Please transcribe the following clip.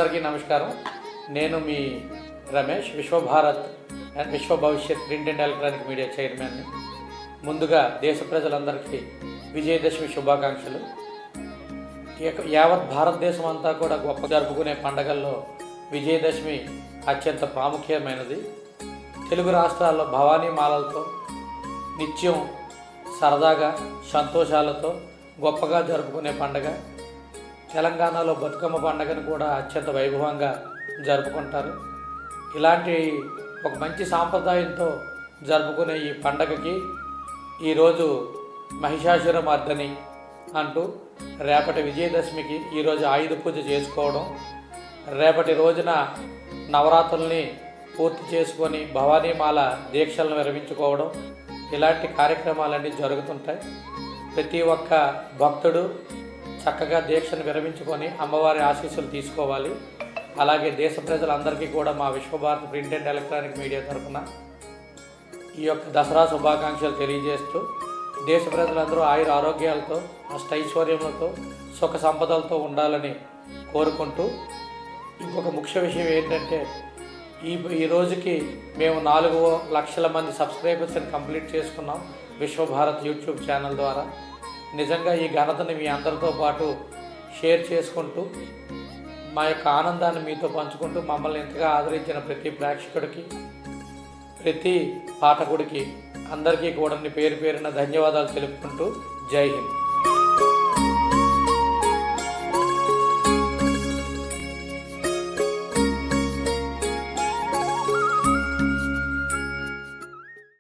అందరికీ నమస్కారం. నేను మీ రమేష్, విశ్వభారత్ అండ్ విశ్వ భవిష్యత్ ప్రింట్ అండ్ ఎలక్ట్రానిక్ మీడియా చైర్మన్ని. ముందుగా దేశ ప్రజలందరికీ విజయదశమి శుభాకాంక్షలు. యావత్ భారతదేశం అంతా కూడా గొప్ప జరుపుకునే పండగల్లో విజయదశమి అత్యంత ప్రాముఖ్యమైనది. తెలుగు రాష్ట్రాల్లో భవానీ మాలలతో నిత్యం సరదాగా సంతోషాలతో గొప్పగా జరుపుకునే పండగ. తెలంగాణలో బతుకమ్మ పండుగను కూడా అత్యంత వైభవంగా జరుపుకుంటారు. ఇలాంటి ఒక మంచి సాంప్రదాయంతో జరుపుకునే ఈ పండగకి ఈరోజు మహిషాసురమర్దిని అంటూ రేపటి విజయదశమికి ఈరోజు ఆయుధ పూజ చేసుకోవడం, రేపటి రోజున నవరాత్రుల్ని పూర్తి చేసుకొని భవానీమాల దీక్షలను విరమించుకోవడం, ఇలాంటి కార్యక్రమాలన్నీ జరుగుతుంటాయి. ప్రతి ఒక్క భక్తుడు చక్కగా దీక్షను విరమించుకొని అమ్మవారి ఆశీస్సులు తీసుకోవాలి. అలాగే దేశ ప్రజలందరికీ కూడా మా Vishwabharat print and electronic media తరఫున ఈ యొక్క దసరా శుభాకాంక్షలు తెలియజేస్తూ, దేశ ప్రజలందరూ ఆయుర ఆరోగ్యాలతో అష్టైశ్వర్యములతో సుఖ సంపదలతో ఉండాలని కోరుకుంటూ, ఇంకొక ముఖ్య విషయం ఏంటంటే ఈ రోజుకి మేము 4 లక్షల మంది సబ్స్క్రైబర్స్ని కంప్లీట్ చేసుకున్నాం విశ్వభారత్ యూట్యూబ్ ఛానల్ ద్వారా. నిజంగా ఈ ఘనతని మీ అందరితో పాటు షేర్ చేసుకుంటూ, మా యొక్క ఆనందాన్ని మీతో పంచుకుంటూ, మమ్మల్ని ఇంతగా ఆదరించిన ప్రతి ప్రేక్షకుడికి, ప్రతి పాఠకుడికి అందరికీ కూడా పేరు పేరున ధన్యవాదాలు తెలుపుకుంటూ జై హింద్.